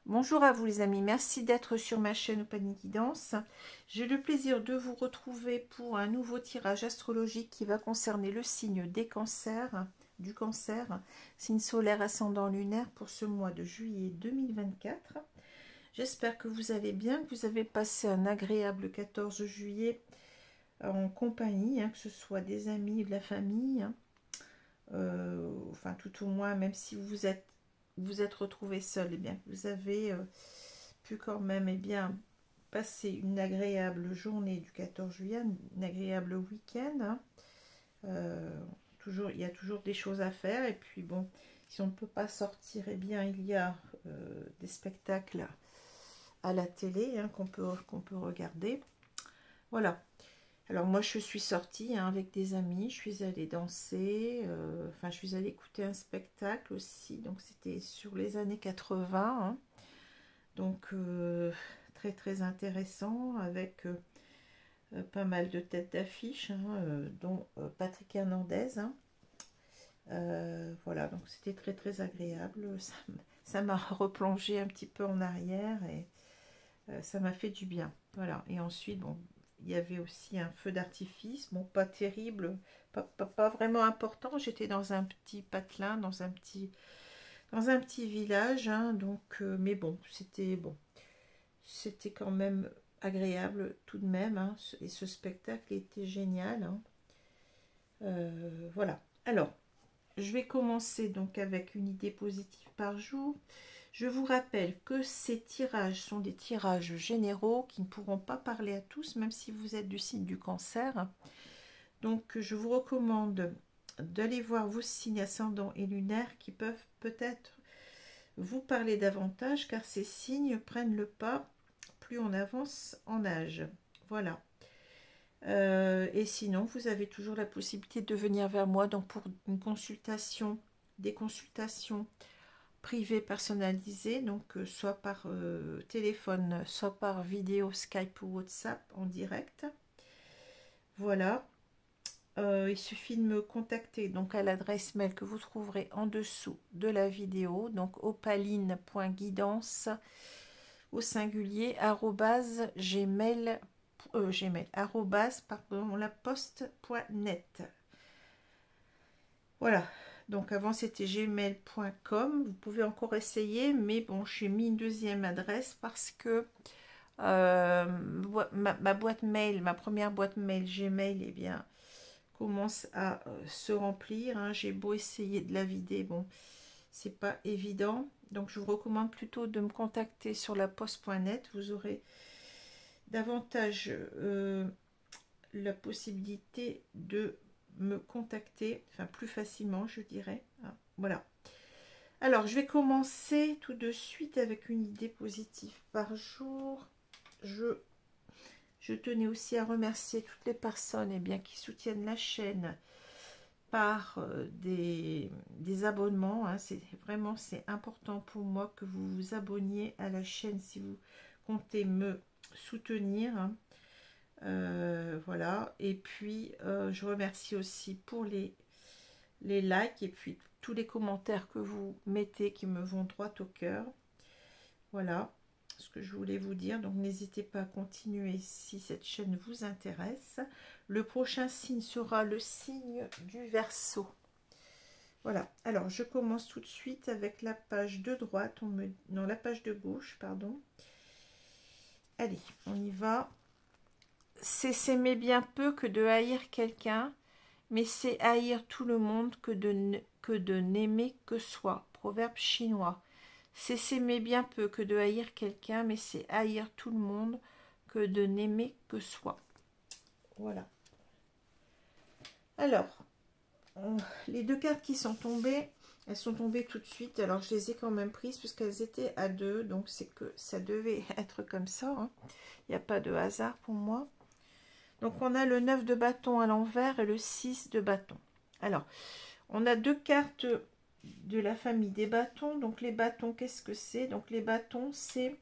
Bonjour à vous les amis, merci d'être sur ma chaîne Opanie Guidance. J'ai le plaisir de vous retrouver pour un nouveau tirage astrologique qui va concerner le signe des cancers, du cancer, signe solaire ascendant lunaire pour ce mois de juillet 2024. J'espère que vous allez bien, que vous avez passé un agréable 14 juillet en compagnie, que ce soit des amis ou de la famille. Enfin tout au moins, même si vous êtes retrouvé seul, eh bien vous avez pu quand même passer une agréable journée du 14 juillet, un agréable week-end. Il y a toujours des choses à faire, et puis bon, si on ne peut pas sortir, eh bien il y a des spectacles à la télé qu'on peut regarder. Voilà. Alors moi je suis sortie avec des amis, je suis allée danser, je suis allée écouter un spectacle aussi, donc c'était sur les années 80, donc très très intéressant, avec pas mal de têtes d'affiche, dont Patrick Hernandez, voilà, donc c'était très très agréable, ça m'a replongé un petit peu en arrière, et ça m'a fait du bien, voilà. Et ensuite, bon, il y avait aussi un feu d'artifice, bon, pas terrible, pas vraiment important. J'étais dans un petit patelin, dans un petit village, donc, mais bon, c'était quand même agréable tout de même, et ce spectacle était génial, voilà. Alors, je vais commencer donc avec une idée positive par jour. Je vous rappelle que ces tirages sont des tirages généraux qui ne pourront pas parler à tous, même si vous êtes du signe du cancer. Donc, je vous recommande d'aller voir vos signes ascendants et lunaires qui peuvent peut-être vous parler davantage, car ces signes prennent le pas plus on avance en âge. Voilà. Et sinon, vous avez toujours la possibilité de venir vers moi donc pour une consultation, des consultations privées personnalisées, donc soit par téléphone, soit par vidéo, Skype ou WhatsApp en direct. Voilà. Il suffit de me contacter donc à l'adresse mail que vous trouverez en dessous de la vidéo, donc opaline.guidance au singulier @gmail laposte.net. Voilà, donc avant c'était gmail.com, vous pouvez encore essayer, mais bon, j'ai mis une deuxième adresse parce que ma boîte mail, ma première boîte mail Gmail, eh bien, commence à se remplir, j'ai beau essayer de la vider, bon, c'est pas évident, donc je vous recommande plutôt de me contacter sur laposte.net. Vous aurez davantage la possibilité de me contacter, enfin plus facilement, je dirais. Voilà. Alors, je vais commencer tout de suite avec une idée positive par jour. Je tenais aussi à remercier toutes les personnes qui soutiennent la chaîne par des abonnements. C'est important pour moi que vous vous abonniez à la chaîne si vous comptez me soutenir. Voilà. Et puis, je remercie aussi pour les likes et puis tous les commentaires que vous mettez qui me vont droit au cœur. Voilà ce que je voulais vous dire. Donc, n'hésitez pas à continuer si cette chaîne vous intéresse. Le prochain signe sera le signe du Verseau. Voilà. Alors, je commence tout de suite avec la page de droite. Non, la page de gauche, pardon. Allez, on y va. C'est s'aimer bien peu que de haïr quelqu'un, mais c'est haïr tout le monde que de n'aimer que soi. Proverbe chinois. C'est s'aimer bien peu que de haïr quelqu'un, mais c'est haïr tout le monde que de n'aimer que soi. Voilà. Alors, les deux cartes qui sont tombées, Elles sont tombées tout de suite. Alors, je les ai quand même prises puisqu'elles étaient à 2. Donc, c'est que ça devait être comme ça. Hein. Il n'y a pas de hasard pour moi. Donc, on a le 9 de bâton à l'envers et le 6 de bâton. Alors, on a 2 cartes de la famille des bâtons. Donc, les bâtons, qu'est-ce que c'est? Donc, les bâtons, c'est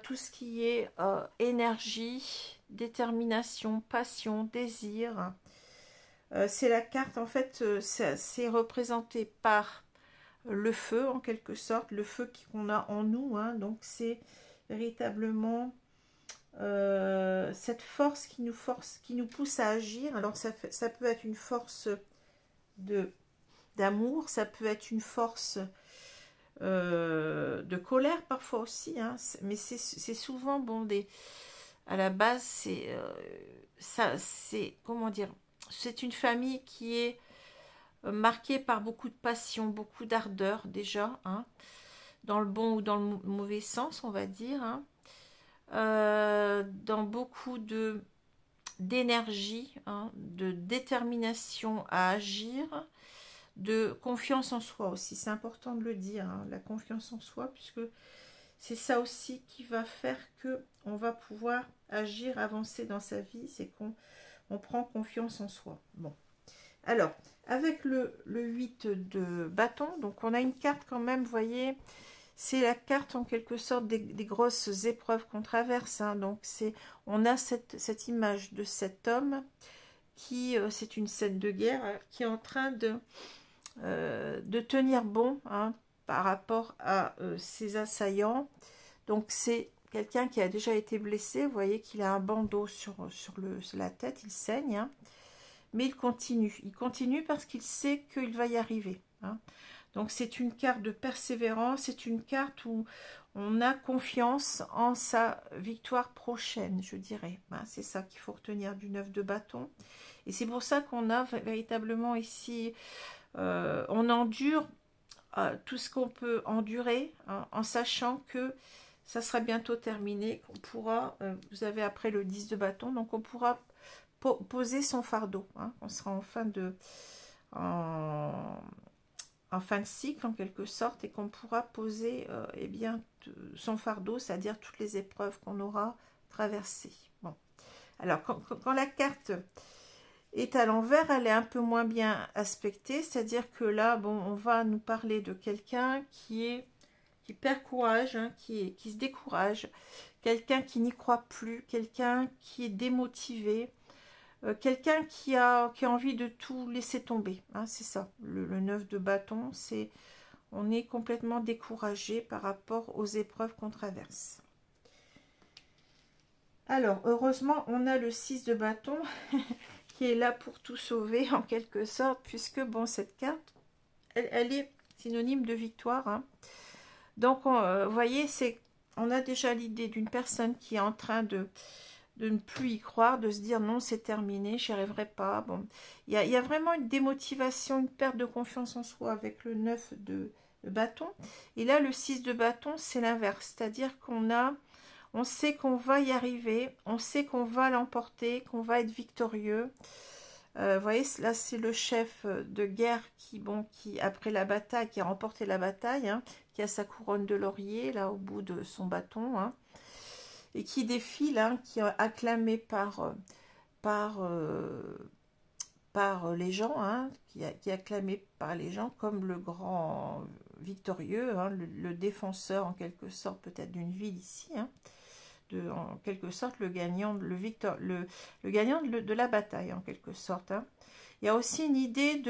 tout ce qui est énergie, détermination, passion, désir. C'est la carte, en fait, c'est représenté par le feu, en quelque sorte, le feu qu'on a en nous. Hein, donc, c'est véritablement cette force, qui nous pousse à agir. Alors, ça peut être une force d'amour, ça peut être une force de colère parfois aussi, hein, mais c'est souvent, bon, à la base, c'est comment dire, c'est une famille qui est marquée par beaucoup de passion, beaucoup d'ardeur déjà, hein, dans le bon ou dans le mauvais sens, on va dire, hein, dans beaucoup d'énergie, hein, de détermination à agir, de confiance en soi aussi, c'est important de le dire, hein, la confiance en soi, puisque c'est ça aussi qui va faire que on va pouvoir agir, avancer dans sa vie, c'est qu'on prend confiance en soi. Bon, alors, avec le 8 de bâton, donc on a une carte quand même, vous voyez, c'est la carte en quelque sorte des grosses épreuves qu'on traverse, hein, donc on a cette image de cet homme qui, c'est une scène de guerre, qui est en train de tenir bon, hein, par rapport à ses assaillants. Donc c'est quelqu'un qui a déjà été blessé, vous voyez qu'il a un bandeau sur la tête, il saigne, hein, mais il continue parce qu'il sait qu'il va y arriver, hein. Donc c'est une carte de persévérance, c'est une carte où on a confiance en sa victoire prochaine, je dirais, hein. C'est ça qu'il faut retenir du 9 de bâton, et c'est pour ça qu'on a véritablement ici, on endure tout ce qu'on peut endurer, hein, en sachant que ça sera bientôt terminé, qu'on pourra, vous avez après le 10 de bâton, donc on pourra poser son fardeau, hein, on sera en fin de cycle en quelque sorte, et qu'on pourra poser eh bien, son fardeau, c'est-à-dire toutes les épreuves qu'on aura traversées. Bon, alors quand la carte est à l'envers, elle est un peu moins bien aspectée, c'est-à-dire que là, bon, on va nous parler de quelqu'un qui perd courage, hein, qui se décourage, quelqu'un qui n'y croit plus, quelqu'un qui est démotivé, quelqu'un qui a envie de tout laisser tomber, hein, c'est ça, le 9 de bâton, c'est on est complètement découragé par rapport aux épreuves qu'on traverse. Alors, heureusement, on a le 6 de bâton qui est là pour tout sauver en quelque sorte, puisque bon, cette carte, elle est synonyme de victoire, hein. Donc, vous voyez, on a déjà l'idée d'une personne qui est en train de ne plus y croire, de se dire non, c'est terminé, j'y arriverai pas. Bon, il y a vraiment une démotivation, une perte de confiance en soi avec le 9 de bâton. Et là, le 6 de bâton, c'est l'inverse, c'est-à-dire on sait qu'on va y arriver, on sait qu'on va l'emporter, qu'on va être victorieux. Vous voyez, là, c'est le chef de guerre qui, après la bataille, qui a remporté la bataille, hein, qui a sa couronne de laurier, là, au bout de son bâton, hein, et qui défile, hein, qui est acclamé par les gens, hein, qui est acclamé par les gens comme le grand victorieux, hein, le défenseur, en quelque sorte, peut-être d'une ville ici, hein, en quelque sorte le gagnant, le gagnant de la bataille en quelque sorte, hein. Il y a aussi une idée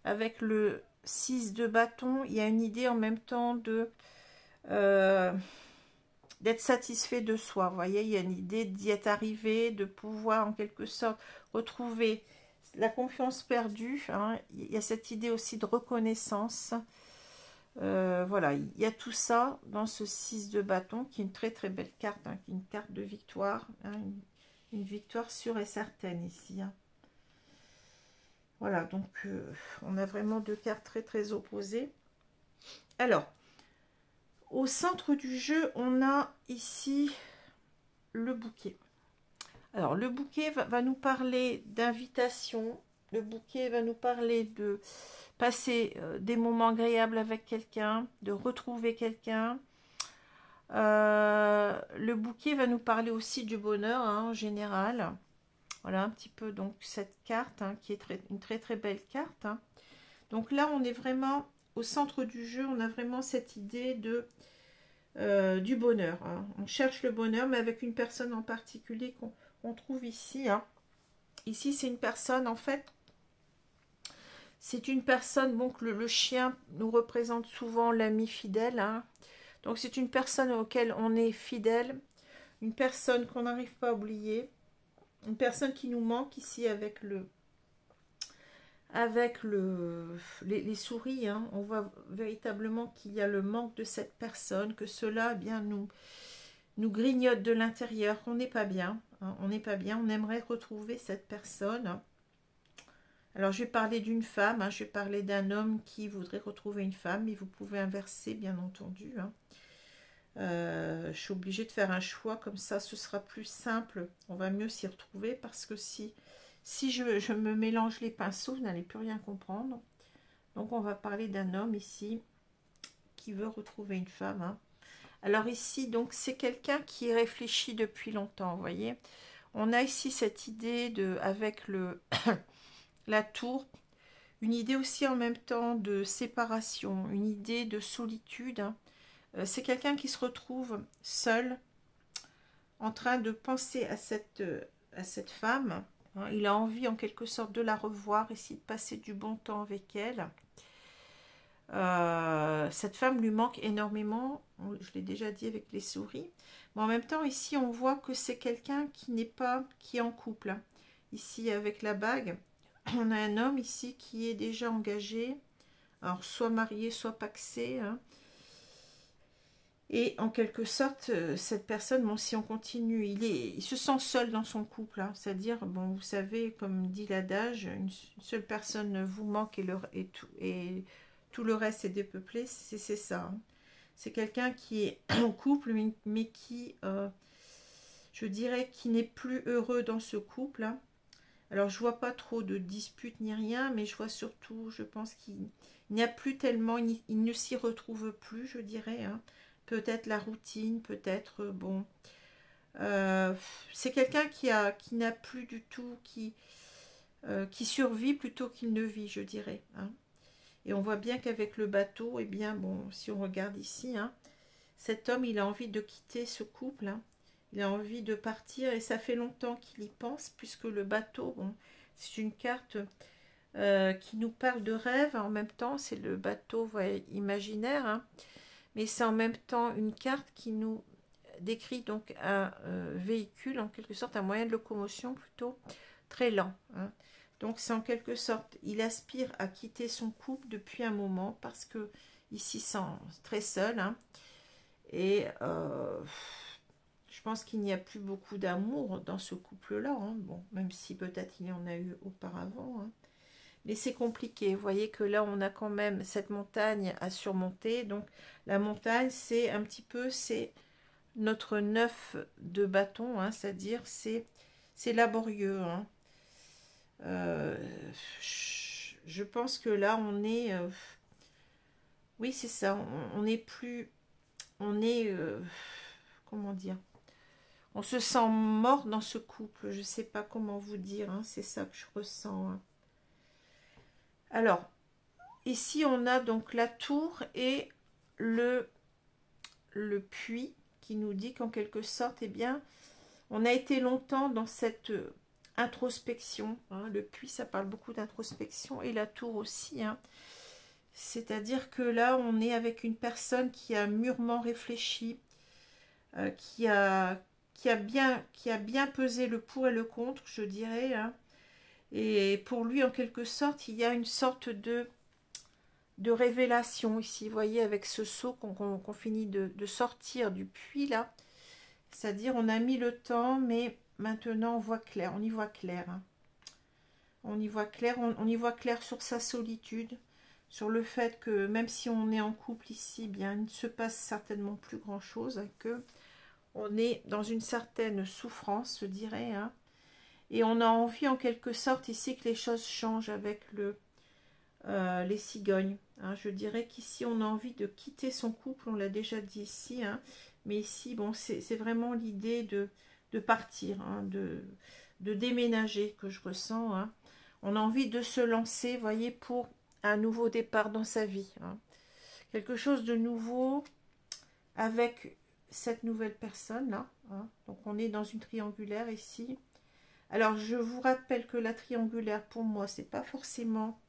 avec le 6 de bâton, il y a une idée en même temps d'être satisfait de soi, vous voyez, il y a une idée d'y être arrivé, de pouvoir en quelque sorte retrouver la confiance perdue, hein. Il y a cette idée aussi de reconnaissance. Voilà, il y a tout ça dans ce 6 de bâton, qui est une très très belle carte, hein, qui est une carte de victoire, hein, une victoire sûre et certaine ici, hein. Voilà, donc on a vraiment deux cartes très très opposées. Alors, au centre du jeu, on a ici le bouquet. Alors, le bouquet va nous parler d'invitation, Le bouquet va nous parler de passer des moments agréables avec quelqu'un, de retrouver quelqu'un. Le bouquet va nous parler aussi du bonheur, hein, en général. Voilà un petit peu donc cette carte, hein, qui est une très très belle carte, hein. Donc là, on est vraiment au centre du jeu. On a vraiment cette idée de du bonheur, hein. On cherche le bonheur, mais avec une personne en particulier qu'on trouve ici, hein. Ici, c'est une personne, en fait, c'est une personne, bon, que le chien nous représente souvent l'ami fidèle, hein. Donc, c'est une personne auquel on est fidèle, une personne qu'on n'arrive pas à oublier, une personne qui nous manque ici avec les souris, hein. On voit véritablement qu'il y a le manque de cette personne, que cela, eh bien, nous grignote de l'intérieur, qu'on n'est pas bien, hein. On n'est pas bien, on aimerait retrouver cette personne. Alors, je vais parler d'une femme, hein, je vais parler d'un homme qui voudrait retrouver une femme, mais vous pouvez inverser, bien entendu, hein. Je suis obligée de faire un choix, comme ça, ce sera plus simple, on va mieux s'y retrouver, parce que si je me mélange les pinceaux, vous n'allez plus rien comprendre. Donc, on va parler d'un homme ici, qui veut retrouver une femme, hein. Alors ici, donc, c'est quelqu'un qui réfléchit depuis longtemps, vous voyez. On a ici cette idée avec la tour, une idée aussi en même temps de séparation, une idée de solitude, hein. C'est quelqu'un qui se retrouve seul, en train de penser à cette femme, hein. Il a envie en quelque sorte de la revoir, essayer de passer du bon temps avec elle. Cette femme lui manque énormément, je l'ai déjà dit avec les souris, mais en même temps ici on voit que c'est quelqu'un qui est en couple, hein. Ici avec la bague, on a un homme ici qui est déjà engagé, alors soit marié, soit pacsé, hein. Et en quelque sorte, cette personne, bon, si on continue, il se sent seul dans son couple, hein. C'est-à-dire, bon, vous savez, comme dit l'adage, une seule personne vous manque et tout le reste est dépeuplé, c'est ça, hein. C'est quelqu'un qui est en couple, mais qui, je dirais, qui n'est plus heureux dans ce couple, hein. Alors, je vois pas trop de disputes ni rien, mais je vois surtout, je pense qu'il n'y a plus tellement, il ne s'y retrouve plus, je dirais, hein. Peut-être la routine, peut-être, bon. C'est quelqu'un qui n'a plus du tout, qui survit plutôt qu'il ne vit, je dirais, hein. Et on voit bien qu'avec le bateau, eh bien, bon, si on regarde ici, hein, cet homme, il a envie de quitter ce couple, hein. Il a envie de partir et ça fait longtemps qu'il y pense, puisque le bateau, bon, c'est une carte qui nous parle de rêve. En même temps, c'est le bateau, ouais, imaginaire, hein, mais c'est en même temps une carte qui nous décrit donc un véhicule, en quelque sorte un moyen de locomotion plutôt très lent, hein. Donc c'est en quelque sorte, il aspire à quitter son couple depuis un moment, parce que ici il se sent très seul, hein. Et je pense qu'il n'y a plus beaucoup d'amour dans ce couple-là, hein. Bon, même si peut-être il y en a eu auparavant, hein. Mais c'est compliqué. Vous voyez que là, on a quand même cette montagne à surmonter. Donc, la montagne, c'est un petit peu, c'est notre neuf de bâton, hein, c'est-à-dire, c'est laborieux, hein. Je pense que là, on est... oui, c'est ça. On n'est plus... On est... comment dire? On se sent mort dans ce couple. Je ne sais pas comment vous dire, hein. C'est ça que je ressens, hein. Alors, ici, on a donc la tour et le puits qui nous dit qu'en quelque sorte, eh bien, on a été longtemps dans cette introspection, hein. Le puits, ça parle beaucoup d'introspection, et la tour aussi, hein. C'est-à-dire que là, on est avec une personne qui a mûrement réfléchi, qui a bien pesé le pour et le contre, je dirais, hein. Et pour lui, en quelque sorte, il y a une sorte de révélation ici, vous voyez, avec ce seau qu'on finit de sortir du puits, là. C'est-à-dire, on a mis le temps, mais maintenant, on voit clair, on y voit clair, hein. On y voit clair, on y voit clair sur sa solitude, sur le fait que même si on est en couple ici, bien, il ne se passe certainement plus grand-chose, que on est dans une certaine souffrance, je dirais, hein. Et on a envie en quelque sorte ici que les choses changent avec les cigognes. Hein. Je dirais qu'ici on a envie de quitter son couple, on l'a déjà dit ici. Hein. Mais ici, bon, c'est vraiment l'idée de partir, hein, de déménager que je ressens. Hein. On a envie de se lancer, voyez, pour un nouveau départ dans sa vie. Hein. Quelque chose de nouveau avec cette nouvelle personne-là. Hein. Donc on est dans une triangulaire ici. Alors je vous rappelle que la triangulaire, pour moi, c'est pas forcément,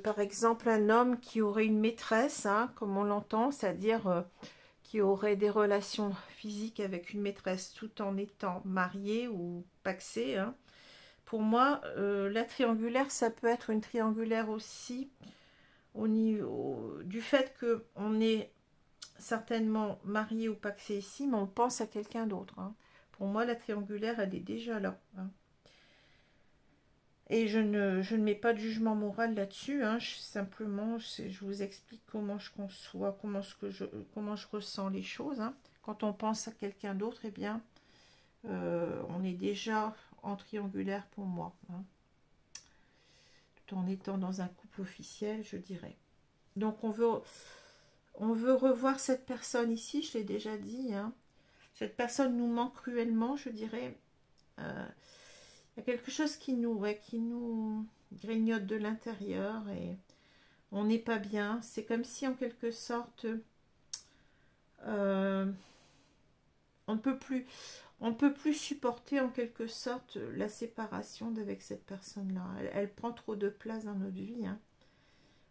par exemple, un homme qui aurait une maîtresse, hein, comme on l'entend, c'est-à-dire qui aurait des relations physiques avec une maîtresse tout en étant marié ou pacsé. Hein. Pour moi, la triangulaire, ça peut être une triangulaire aussi au niveau du fait qu'on est certainement marié ou pacsé ici, mais on pense à quelqu'un d'autre. Hein. Pour moi, la triangulaire, elle est déjà là. Hein. Et je ne mets pas de jugement moral là-dessus. Hein. Simplement, je vous explique comment je conçois, comment je ressens les choses. Hein. Quand on pense à quelqu'un d'autre, eh bien, on est déjà en triangulaire pour moi. Hein. Tout en étant dans un couple officiel, je dirais. Donc, on veut revoir cette personne ici, je l'ai déjà dit. Hein. Cette personne nous manque cruellement, je dirais. Il y a quelque chose qui nous grignote de l'intérieur et on n'est pas bien. C'est comme si en quelque sorte on ne peut plus supporter en quelque sorte la séparation d'avec cette personne-là. Elle prend trop de place dans notre vie. Hein.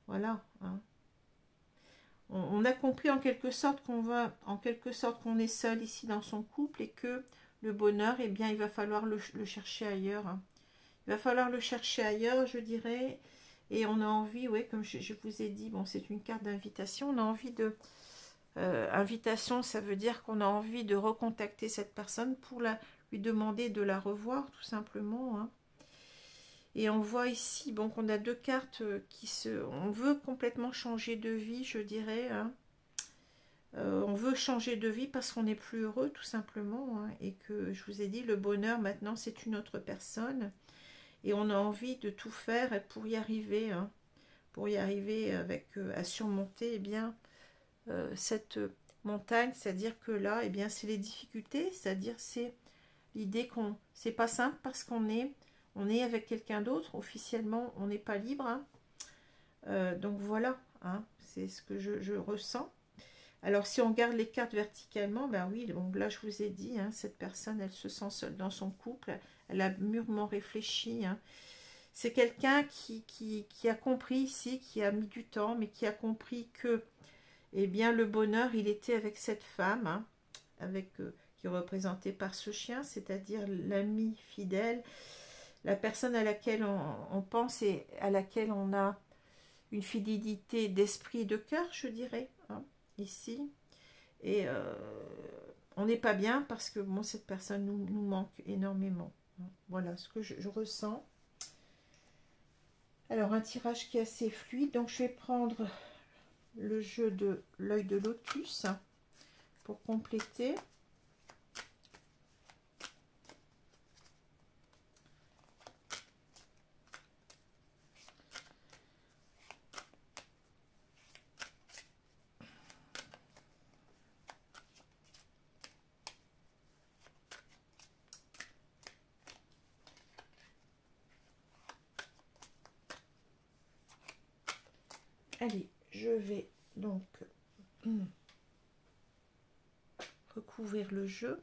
Voilà. Hein. On a compris en quelque sorte qu'on est seul ici dans son couple et que le bonheur, eh bien, il va falloir le chercher ailleurs. Hein. Il va falloir le chercher ailleurs, je dirais. Et on a envie, oui, comme je vous ai dit, bon, c'est une carte d'invitation. On a envie de... invitation, ça veut dire qu'on a envie de recontacter cette personne pour lui demander de la revoir, tout simplement. Hein. Et on voit ici, bon, qu'on a deux cartes on veut complètement changer de vie, je dirais. Hein. On veut changer de vie parce qu'on n'est plus heureux, tout simplement. Hein, et que, je vous ai dit, le bonheur, maintenant, c'est une autre personne. Et on a envie de tout faire pour y arriver. Hein, pour y arriver à surmonter, eh bien, cette montagne. C'est-à-dire que là, eh bien, c'est les difficultés. C'est-à-dire, c'est l'idée c'est pas simple parce qu'on est avec quelqu'un d'autre. Officiellement, on n'est pas libre. Hein. Donc voilà, hein, c'est ce que je ressens. Alors, si on regarde les cartes verticalement, ben oui, donc là, je vous ai dit, hein, cette personne, elle se sent seule dans son couple. Elle a mûrement réfléchi. Hein. C'est quelqu'un qui a compris ici, qui a mis du temps, mais qui a compris que, eh bien, le bonheur, il était avec cette femme, hein, qui est représentée par ce chien, c'est-à-dire l'ami fidèle, la personne à laquelle on pense et à laquelle on a une fidélité d'esprit et de cœur, je dirais, hein, ici. Et on n'est pas bien parce que bon, cette personne nous manque énormément. Voilà ce que je ressens. Alors, un tirage qui est assez fluide. Donc, je vais prendre le jeu de l'œil de lotus pour compléter. Allez, je vais donc recouvrir le jeu.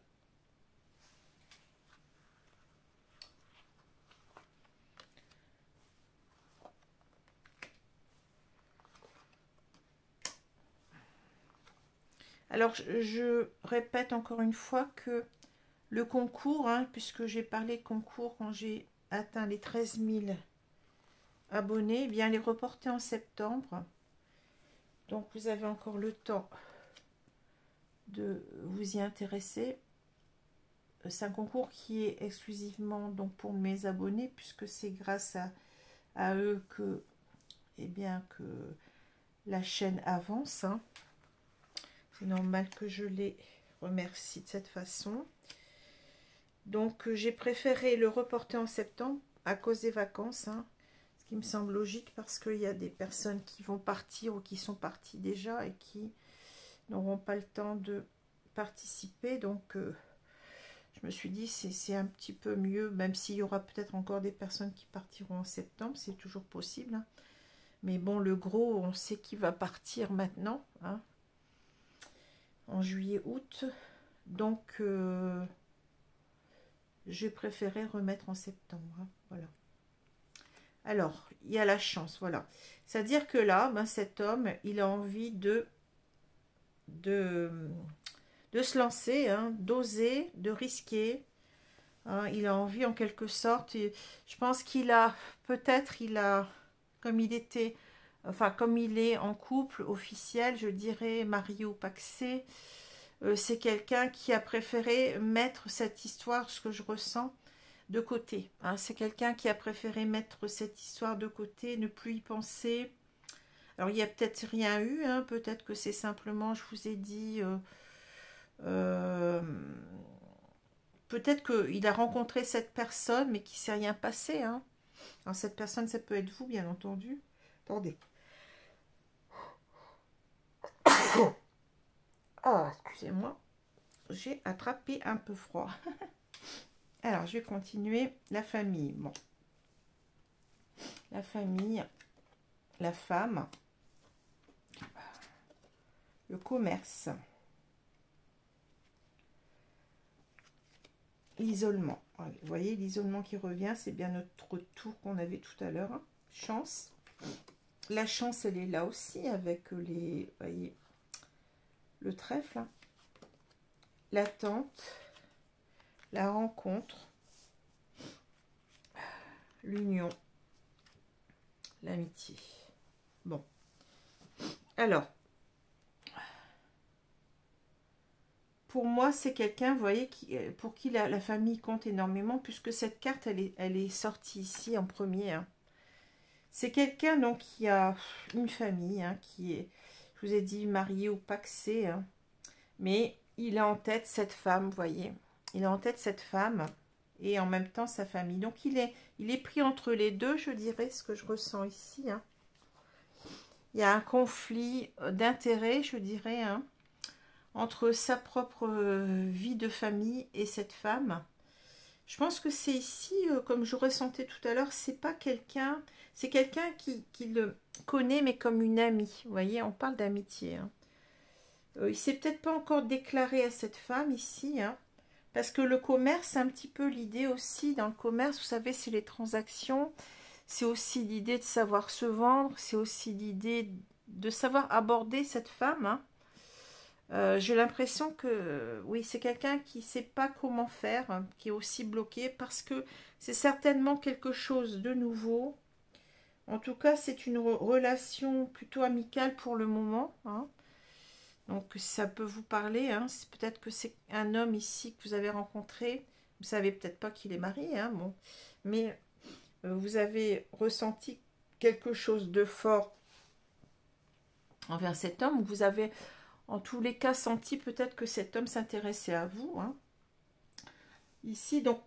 Alors, je répète encore une fois que le concours, hein, puisque j'ai parlé de concours quand j'ai atteint les 13 000 abonnés, eh bien, elle est reportée en septembre. Donc, vous avez encore le temps de vous y intéresser. C'est un concours qui est exclusivement donc, pour mes abonnés, puisque c'est grâce à eux que, eh bien, que la chaîne avance. Hein. C'est normal que je les remercie de cette façon. Donc, j'ai préféré le reporter en septembre à cause des vacances, hein, ce qui me semble logique parce qu'il y a des personnes qui vont partir ou qui sont parties déjà et qui n'auront pas le temps de participer. Donc, je me suis dit, c'est un petit peu mieux, même s'il y aura peut-être encore des personnes qui partiront en septembre, c'est toujours possible, hein. Mais bon, le gros, on sait qu'il va partir maintenant, hein, en juillet, août. Donc, j'ai préféré remettre en septembre, hein, voilà. Alors, il y a la chance, voilà. C'est-à-dire que là, ben, cet homme, il a envie de se lancer, hein, d'oser, de risquer. Hein, il a envie en quelque sorte. Et je pense qu'il a, peut-être, comme il était, enfin, comme il est en couple officiel, je dirais, marié ou pacsé, c'est quelqu'un qui a préféré mettre cette histoire, ce que je ressens, de côté. Hein. C'est quelqu'un qui a préféré mettre cette histoire de côté, ne plus y penser. Alors, il n'y a peut-être rien eu, hein, peut-être que c'est simplement, je vous ai dit, peut-être qu'il a rencontré cette personne, mais qu'il ne s'est rien passé. Hein. Alors, cette personne, ça peut être vous, bien entendu. Attendez. Ah, excusez-moi. J'ai attrapé un peu froid. Alors, je vais continuer. La famille. Bon. La famille. La femme. Le commerce. L'isolement. Vous voyez, l'isolement qui revient, c'est bien notre tour qu'on avait tout à l'heure. Hein. Chance. La chance, elle est là aussi avec les... Vous voyez, le trèfle. Hein. L'attente. La rencontre. L'union. L'amitié. Bon. Alors. Pour moi, c'est quelqu'un, vous voyez, pour qui la famille compte énormément, puisque cette carte, elle est sortie ici en premier. Hein. C'est quelqu'un donc qui a une famille, hein, qui est, je vous ai dit, marié ou pacsé, hein, mais il a en tête cette femme, vous voyez. Il a en tête cette femme et en même temps sa famille. Donc il est pris entre les deux, je dirais, ce que je ressens ici. Hein. Il y a un conflit d'intérêts, je dirais, hein, entre sa propre vie de famille et cette femme. Je pense que c'est ici, comme je ressentais tout à l'heure, c'est pas quelqu'un, c'est quelqu'un qui le connaît, mais comme une amie. Vous voyez, on parle d'amitié. Hein. Il s'est peut-être pas encore déclaré à cette femme ici, hein, parce que le commerce, c'est un petit peu l'idée aussi, dans le commerce, vous savez, c'est les transactions, c'est aussi l'idée de savoir se vendre, c'est aussi l'idée de savoir aborder cette femme, hein. J'ai l'impression que oui, c'est quelqu'un qui ne sait pas comment faire, hein, qui est aussi bloqué parce que c'est certainement quelque chose de nouveau. En tout cas, c'est une relation plutôt amicale pour le moment. Hein. Donc, ça peut vous parler. Hein. Peut-être que c'est un homme ici que vous avez rencontré. Vous savez peut-être pas qu'il est marié. Hein, bon. Mais vous avez ressenti quelque chose de fort envers cet homme. Vous avez... En tous les cas, senti peut-être que cet homme s'intéressait à vous. Hein. Ici, donc,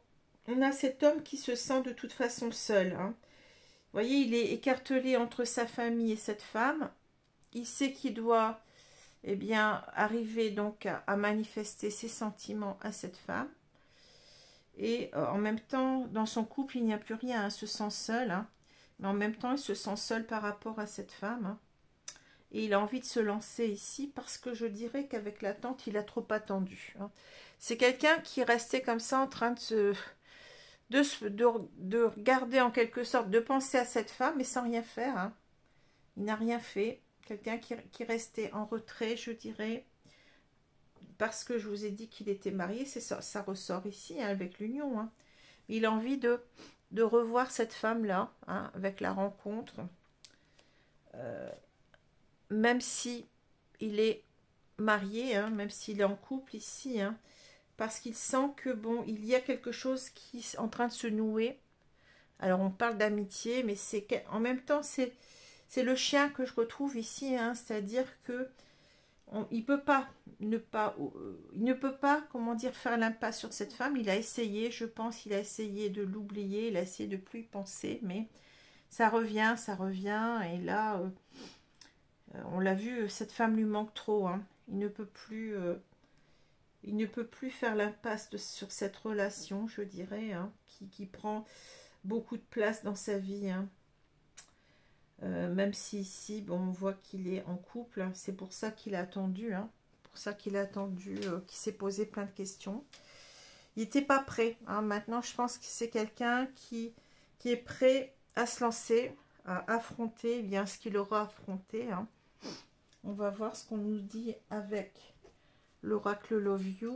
on a cet homme qui se sent de toute façon seul. Hein. Vous voyez, il est écartelé entre sa famille et cette femme. Il sait qu'il doit, eh bien, arriver donc à manifester ses sentiments à cette femme. Et en même temps, dans son couple, il n'y a plus rien. Hein, il se sent seul. Hein. Mais en même temps, il se sent seul par rapport à cette femme. Hein. Et il a envie de se lancer ici parce que je dirais qu'avec l'attente, il a trop attendu. Hein. C'est quelqu'un qui restait comme ça en train de regarder en quelque sorte, de penser à cette femme, mais sans rien faire. Hein. Il n'a rien fait. Quelqu'un qui restait en retrait, je dirais, parce que je vous ai dit qu'il était marié. C'est ça, ça ressort ici hein, avec l'union. Hein. Il a envie de revoir cette femme-là, hein, avec la rencontre. Même si il est marié, hein, même s'il est en couple ici, hein, parce qu'il sent que bon, il y a quelque chose qui est en train de se nouer. Alors on parle d'amitié, mais en même temps c'est le chien que je retrouve ici, hein, c'est-à-dire que il peut pas ne pas, il ne peut pas, comment dire, faire l'impasse sur cette femme. Il a essayé, je pense, il a essayé de l'oublier, il a essayé de plus y penser, mais ça revient, et là, on l'a vu, cette femme lui manque trop, hein. Il ne peut plus, faire l'impasse sur cette relation, je dirais, hein, qui prend beaucoup de place dans sa vie, hein. Même si ici, bon, on voit qu'il est en couple, hein, c'est pour ça qu'il a attendu, hein, pour ça qu'il a attendu, qu'il s'est posé plein de questions. Il n'était pas prêt, hein. Maintenant, je pense que c'est quelqu'un qui est prêt à se lancer, à affronter, bien ce qu'il aura affronté, hein. On va voir ce qu'on nous dit avec l'oracle Love You.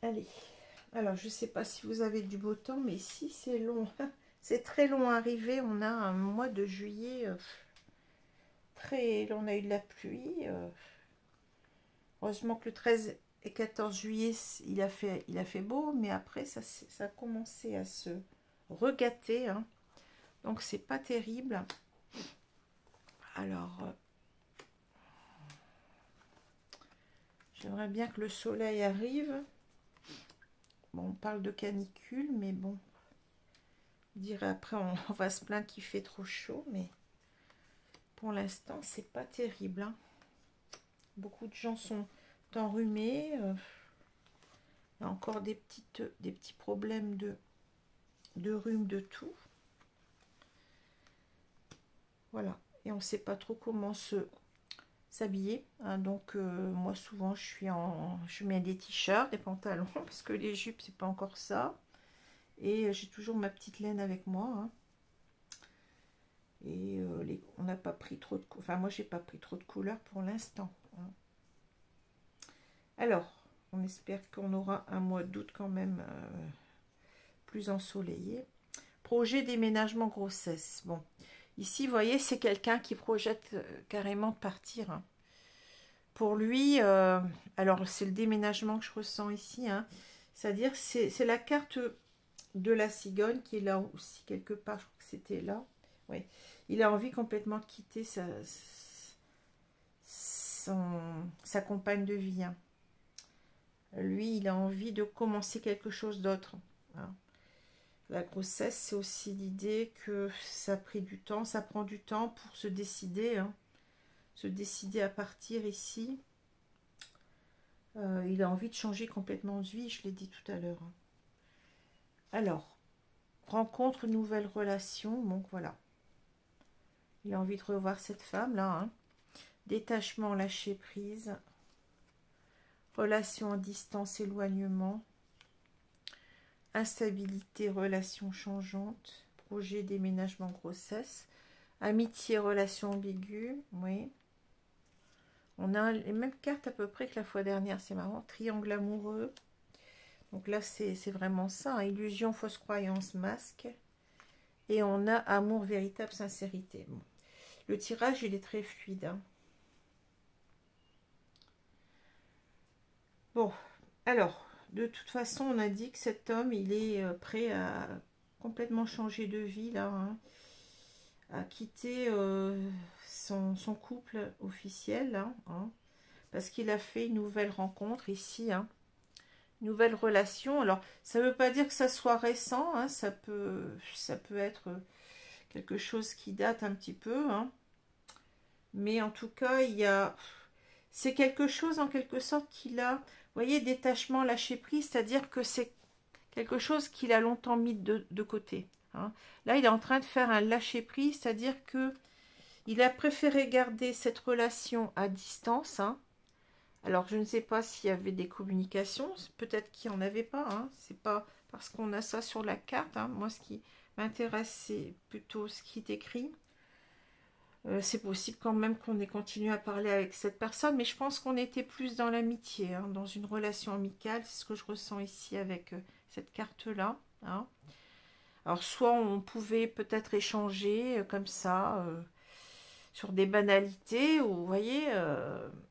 Allez, alors je ne sais pas si vous avez du beau temps, mais ici c'est long, c'est très long à arriver. On a un mois de juillet on a eu de la pluie. Heureusement que le 13 et 14 juillet, il a fait beau, mais après ça a commencé à se regâter, hein. Donc c'est pas terrible. Alors, j'aimerais bien que le soleil arrive. Bon, on parle de canicule, mais bon, je dirais après on va se plaindre qu'il fait trop chaud, mais pour l'instant c'est pas terrible, hein. Beaucoup de gens sont enrhumés. Il y a encore des petits problèmes de rhume, de tout. Voilà, et on ne sait pas trop comment s'habiller, hein. Donc moi souvent je mets des t-shirts, des pantalons, parce que les jupes c'est pas encore ça, et j'ai toujours ma petite laine avec moi, hein. Et on n'a pas pris trop de, enfin moi j'ai pas pris trop de couleurs pour l'instant, hein. Alors on espère qu'on aura un mois d'août quand même plus ensoleillé. Projet déménagement grossesse. Bon, ici vous voyez c'est quelqu'un qui projette carrément de partir, hein. Pour lui, alors c'est le déménagement que je ressens ici, hein. C'est-à-dire c'est la carte de la cigogne qui est là aussi quelque part, je crois que c'était là. Oui. Il a envie complètement de quitter sa compagne de vie, hein. Lui, il a envie de commencer quelque chose d'autre, hein. La grossesse, c'est aussi l'idée que ça a pris du temps, ça prend du temps pour se décider, hein. Se décider à partir ici. Il a envie de changer complètement de vie, je l'ai dit tout à l'heure, hein. Alors, rencontre, nouvelle relation, donc voilà. Il a envie de revoir cette femme-là, hein. Détachement, lâcher prise. Relation à distance, éloignement. Instabilité, relation changeante. Projet, déménagement, grossesse. Amitié, relation ambiguë, oui. On a les mêmes cartes à peu près que la fois dernière, c'est marrant. Triangle amoureux. Donc là, c'est vraiment ça, hein. Illusion, fausse croyance, masque. Et on a amour, véritable, sincérité. Bon. Le tirage, il est très fluide, hein. Bon, alors, de toute façon, on a dit que cet homme, il est prêt à complètement changer de vie, là, hein. À quitter son couple officiel, là, hein, parce qu'il a fait une nouvelle rencontre ici, hein. Nouvelle relation. Alors, ça ne veut pas dire que ça soit récent, hein, ça peut être quelque chose qui date un petit peu, hein. Mais en tout cas, c'est quelque chose en quelque sorte qu'il a, vous voyez, détachement, lâcher prise, c'est-à-dire que c'est quelque chose qu'il a longtemps mis de côté, hein. Là, il est en train de faire un lâcher prise, c'est-à-dire que il a préféré garder cette relation à distance, hein. Alors, je ne sais pas s'il y avait des communications, peut-être qu'il n'y en avait pas, hein. C'est pas parce qu'on a ça sur la carte, hein. Moi, ce qui m'intéresse, c'est plutôt ce qui est écrit. C'est possible quand même qu'on ait continué à parler avec cette personne, mais je pense qu'on était plus dans l'amitié, hein, dans une relation amicale. C'est ce que je ressens ici avec cette carte-là, hein. Alors, soit on pouvait peut-être échanger comme ça, sur des banalités, ou vous voyez,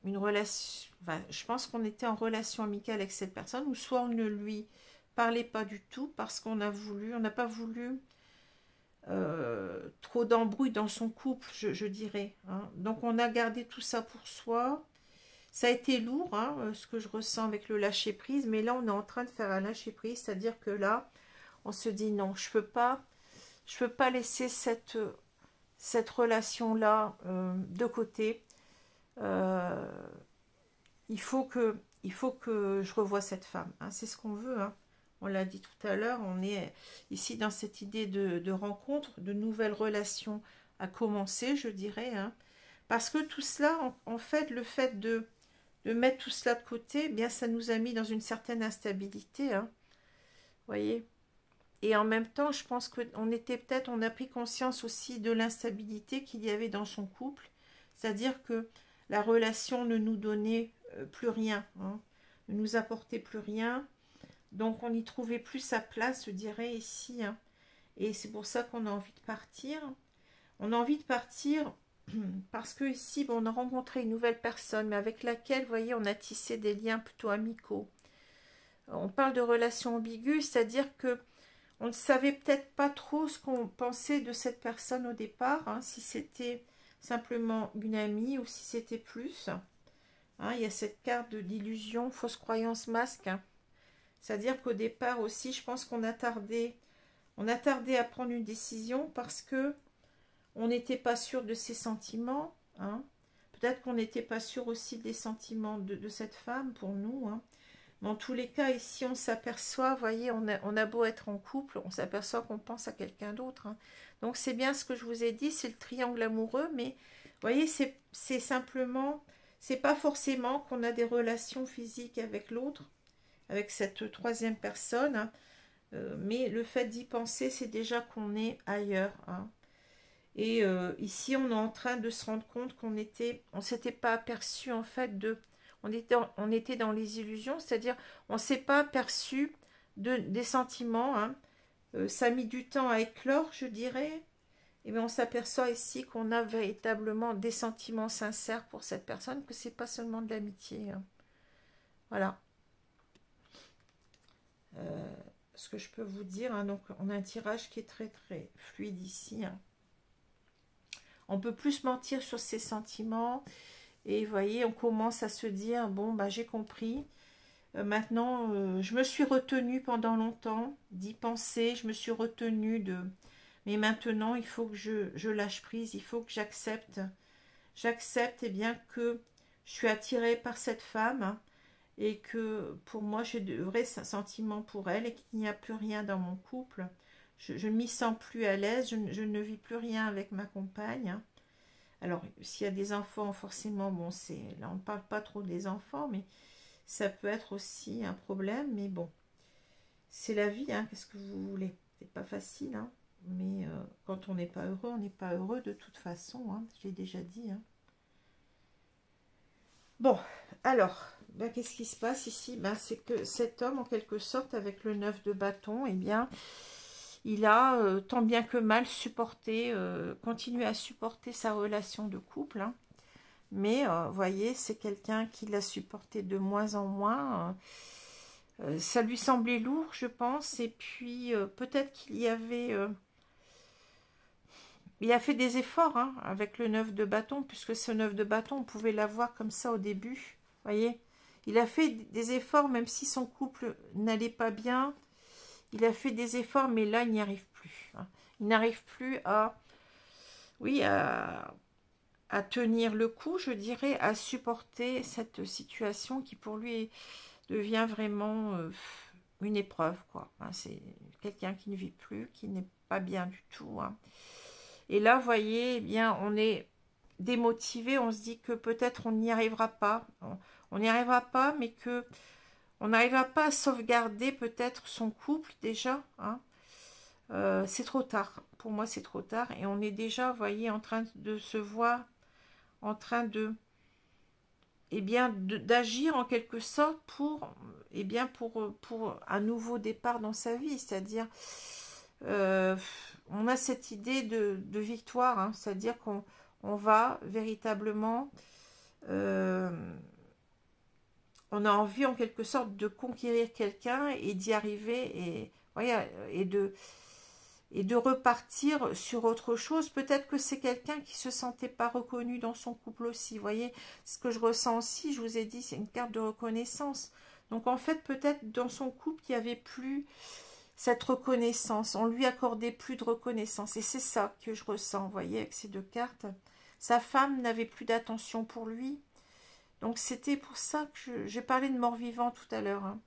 une relation... Enfin, je pense qu'on était en relation amicale avec cette personne, ou soit on ne lui parlait pas du tout parce qu'on a voulu, on n'a pas voulu trop d'embrouilles dans son couple, je dirais. Hein. Donc on a gardé tout ça pour soi. Ça a été lourd, hein, ce que je ressens avec le lâcher-prise, mais là on est en train de faire un lâcher-prise, c'est-à-dire que là, on se dit non, je peux pas laisser cette relation-là de côté. Euh, il faut que je revoie cette femme. Hein. C'est ce qu'on veut. Hein. On l'a dit tout à l'heure, on est ici dans cette idée de rencontre, de nouvelles relations à commencer, je dirais. Hein. Parce que tout cela, en fait, le fait de mettre tout cela de côté, eh bien, ça nous a mis dans une certaine instabilité. Hein. Vous voyez? Et en même temps, je pense qu'on était peut-être, on a pris conscience aussi de l'instabilité qu'il y avait dans son couple. C'est-à-dire que la relation ne nous donnait plus rien, hein, ne nous apportait plus rien. Donc on n'y trouvait plus sa place, je dirais, ici. Hein. Et c'est pour ça qu'on a envie de partir. On a envie de partir parce que ici, bon, on a rencontré une nouvelle personne, mais avec laquelle, vous voyez, on a tissé des liens plutôt amicaux. On parle de relations ambiguës, c'est-à-dire que on ne savait peut-être pas trop ce qu'on pensait de cette personne au départ, hein, si c'était simplement une amie ou si c'était plus. Hein, il y a cette carte d'illusion, fausse croyance, masque. Hein. C'est-à-dire qu'au départ aussi, je pense qu'on a tardé à prendre une décision parce que on n'était pas sûr de ses sentiments. Hein. Peut-être qu'on n'était pas sûr aussi des sentiments de cette femme pour nous. Hein. Mais en tous les cas, ici, on s'aperçoit, vous voyez, on a beau être en couple, on s'aperçoit qu'on pense à quelqu'un d'autre. Hein. Donc, c'est bien ce que je vous ai dit, c'est le triangle amoureux, mais vous voyez, c'est simplement, c'est pas forcément qu'on a des relations physiques avec l'autre, avec cette troisième personne, hein. Mais le fait d'y penser, c'est déjà qu'on est ailleurs. Hein. Et ici, on est en train de se rendre compte on s'était pas aperçu en fait on était dans les illusions, c'est-à-dire on ne s'est pas aperçu des sentiments. Hein. Ça a mis du temps à éclore, je dirais. Et bien on s'aperçoit ici qu'on a véritablement des sentiments sincères pour cette personne, que c'est pas seulement de l'amitié. Hein. Voilà. Ce que je peux vous dire. Hein, donc on a un tirage qui est très très fluide ici. Hein. On peut plus mentir sur ses sentiments. Et vous voyez, on commence à se dire, bon, bah, j'ai compris. Maintenant, je me suis retenue pendant longtemps d'y penser. Je me suis retenue de... Mais maintenant, il faut que je lâche prise. Il faut que j'accepte. J'accepte, eh bien, que je suis attirée par cette femme. Hein, et que, pour moi, j'ai de vrais sentiments pour elle. Et qu'il n'y a plus rien dans mon couple. Je ne m'y sens plus à l'aise. Je ne vis plus rien avec ma compagne. Hein. Alors, s'il y a des enfants, forcément, bon, là, on ne parle pas trop des enfants, mais ça peut être aussi un problème. Mais bon, c'est la vie, hein, qu'est-ce que vous voulez? C'est pas facile, hein, mais quand on n'est pas heureux, on n'est pas heureux de toute façon, hein, je l'ai déjà dit. Hein. Bon, alors, ben, qu'est-ce qui se passe ici? Ben, c'est que cet homme, en quelque sorte, avec le 9 de bâton, eh bien... il a tant bien que mal supporté, continué à supporter sa relation de couple. Hein. Mais, vous voyez, c'est quelqu'un qui l'a supporté de moins en moins. Ça lui semblait lourd, je pense. Et puis, peut-être qu'il y avait... il a fait des efforts hein, avec le 9 de bâton, puisque ce 9 de bâton, on pouvait l'avoir comme ça au début. Vous voyez, il a fait des efforts, même si son couple n'allait pas bien. Il a fait des efforts, mais là, il n'y arrive plus. Hein. Il n'arrive plus à, oui, à tenir le coup, je dirais, à supporter cette situation qui, pour lui, devient vraiment une épreuve, quoi. Hein, c'est quelqu'un qui ne vit plus, qui n'est pas bien du tout. Hein. Et là, vous voyez, eh bien, on est démotivé. On se dit que peut-être on n'y arrivera pas. On n'y arrivera pas, mais que on n'arrivera pas à sauvegarder peut-être son couple déjà. Hein. C'est trop tard. Pour moi, c'est trop tard. Et on est déjà, vous voyez, en train de se voir, en train de, eh bien, d'agir en quelque sorte pour, eh bien, pour un nouveau départ dans sa vie. C'est-à-dire, on a cette idée de victoire, hein, c'est-à-dire qu'on va véritablement, on a envie en quelque sorte de conquérir quelqu'un et d'y arriver, et, voyez, et de repartir sur autre chose. Peut-être que c'est quelqu'un qui se sentait pas reconnu dans son couple aussi, vous voyez, ce que je ressens aussi, je vous ai dit, c'est une carte de reconnaissance. Donc en fait, peut-être dans son couple, il n'y avait plus cette reconnaissance, on lui accordait plus de reconnaissance, et c'est ça que je ressens, vous voyez, avec ces deux cartes. Sa femme n'avait plus d'attention pour lui, donc c'était pour ça que j'ai parlé de mort-vivant tout à l'heure, hein.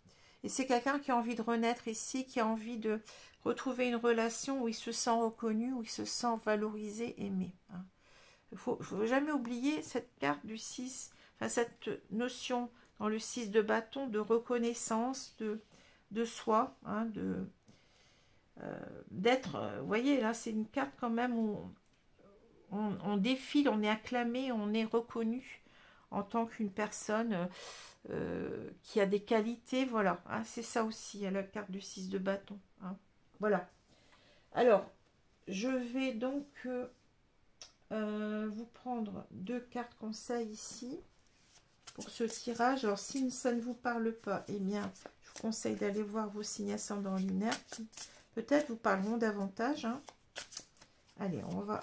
Et c'est quelqu'un qui a envie de renaître ici, qui a envie de retrouver une relation où il se sent reconnu, où il se sent valorisé, aimé, hein. Il faut jamais oublier cette carte du 6, enfin cette notion dans le 6 de bâton de reconnaissance de soi, hein, d'être, vous voyez, là c'est une carte quand même où on défile, on est acclamé, on est reconnu en tant qu'une personne qui a des qualités, voilà, hein, c'est ça aussi, à la carte du 6 de bâton, hein. Voilà. Alors, je vais donc vous prendre deux cartes conseils ici pour ce tirage. Alors, si ça ne vous parle pas, eh bien, je vous conseille d'aller voir vos signes ascendants lunaires qui peut-être vous parleront davantage, hein. Allez, on va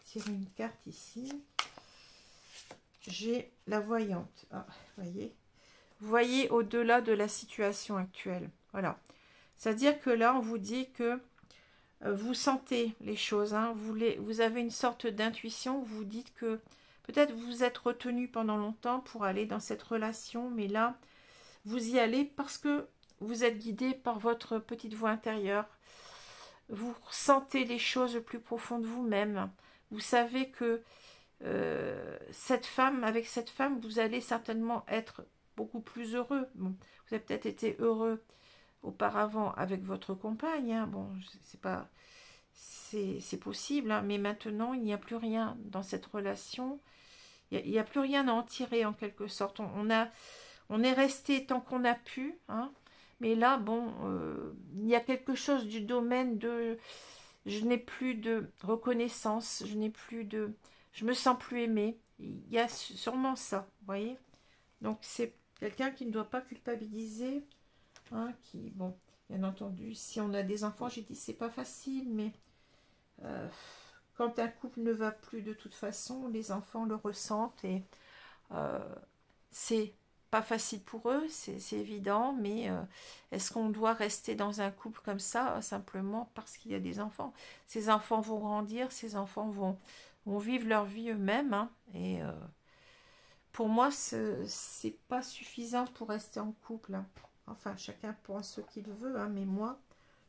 tirer une carte ici. J'ai la voyante. Ah, vous voyez au-delà de la situation actuelle. Voilà. C'est-à-dire que là, on vous dit que vous sentez les choses, hein. Vous avez une sorte d'intuition. Vous dites que peut-être vous êtes retenu pendant longtemps pour aller dans cette relation, mais là, vous y allez parce que vous êtes guidé par votre petite voix intérieure. Vous ressentez les choses le plus profond de vous-même. Vous savez que avec cette femme, vous allez certainement être beaucoup plus heureux. Bon, vous avez peut-être été heureux auparavant avec votre compagne, hein. Bon, c'est pas, c'est possible, hein, mais maintenant il n'y a plus rien dans cette relation. Il n'y a plus rien à en tirer en quelque sorte. On est resté tant qu'on a pu, hein, mais là, bon, il y a quelque chose du domaine de je n'ai plus de reconnaissance, je me sens plus aimée. Il y a sûrement ça, vous voyez. Donc c'est quelqu'un qui ne doit pas culpabiliser, hein, qui, bon, bien entendu, si on a des enfants, j'ai dit c'est pas facile, mais quand un couple ne va plus de toute façon, les enfants le ressentent et c'est pas facile pour eux, c'est évident, mais est-ce qu'on doit rester dans un couple comme ça simplement parce qu'il y a des enfants? Ces enfants vont grandir, ces enfants vont vivre leur vie eux-mêmes, hein, et pour moi, c'est pas suffisant pour rester en couple, hein. Enfin, chacun pense ce qu'il veut, hein, mais moi,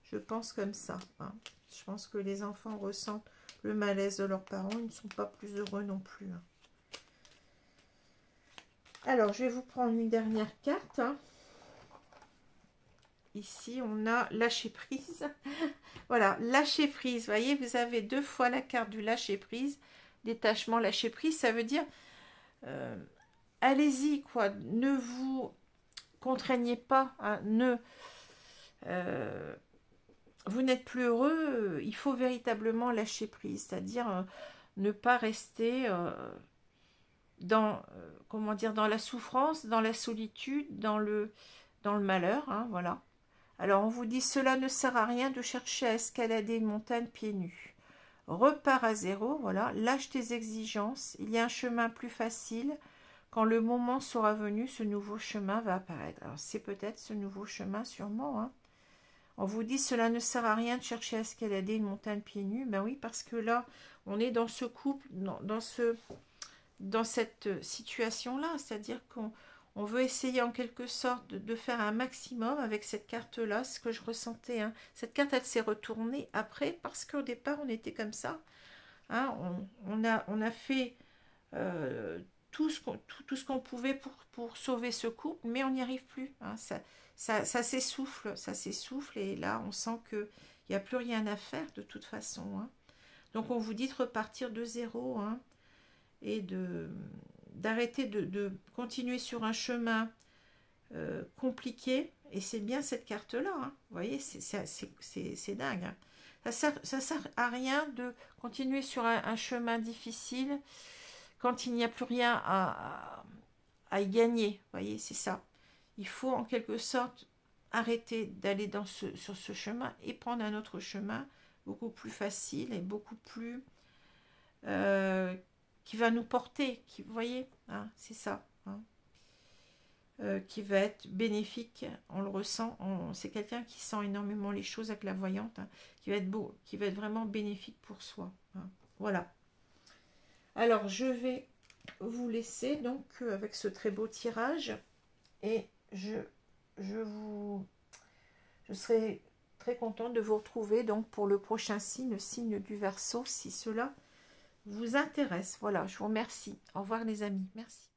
je pense comme ça, hein. Je pense que les enfants ressentent le malaise de leurs parents, ils ne sont pas plus heureux non plus, hein. Alors, je vais vous prendre une dernière carte, hein. Ici, on a lâcher prise. Voilà, lâcher prise. Vous voyez, vous avez deux fois la carte du lâcher prise. Détachement, lâcher prise, ça veut dire allez-y, quoi. Ne vous contraignez pas, hein, vous n'êtes plus heureux, il faut véritablement lâcher prise, c'est-à-dire ne pas rester comment dire, dans la souffrance, dans la solitude, dans le malheur, hein, voilà. Alors on vous dit, cela ne sert à rien de chercher à escalader une montagne pieds nus. Repars à zéro, voilà, lâche tes exigences, il y a un chemin plus facile. Quand le moment sera venu, ce nouveau chemin va apparaître. Alors c'est peut-être ce nouveau chemin sûrement, hein. On vous dit, cela ne sert à rien de chercher à escalader une montagne pieds nus. Ben oui, parce que là, on est dans ce couple, dans cette situation-là. C'est-à-dire qu'on veut essayer en quelque sorte de faire un maximum avec cette carte-là, ce que je ressentais, hein. Cette carte, elle s'est retournée après, parce qu'au départ, on était comme ça, hein. On a fait tout ce qu'on pouvait pour sauver ce couple, mais on n'y arrive plus, hein. Ça s'essouffle, et là, on sent qu'il n'y a plus rien à faire de toute façon, hein. Donc, on vous dit de repartir de zéro, hein, et d'arrêter de continuer sur un chemin compliqué, et c'est bien cette carte-là, hein. Vous voyez, c'est dingue, hein. Ça sert à rien de continuer sur un chemin difficile quand il n'y a plus rien à y gagner. Vous voyez, c'est ça. Il faut en quelque sorte arrêter d'aller sur ce chemin et prendre un autre chemin beaucoup plus facile et beaucoup plus qui va nous porter, vous voyez, hein, c'est ça, hein, qui va être bénéfique, on le ressent, c'est quelqu'un qui sent énormément les choses avec la voyante, hein, qui va être beau, qui va être vraiment bénéfique pour soi, hein. Voilà. Alors je vais vous laisser donc avec ce très beau tirage et je serai très contente de vous retrouver donc pour le prochain signe, le signe du Verseau, si cela vous intéresse. Voilà, je vous remercie. Au revoir les amis. Merci.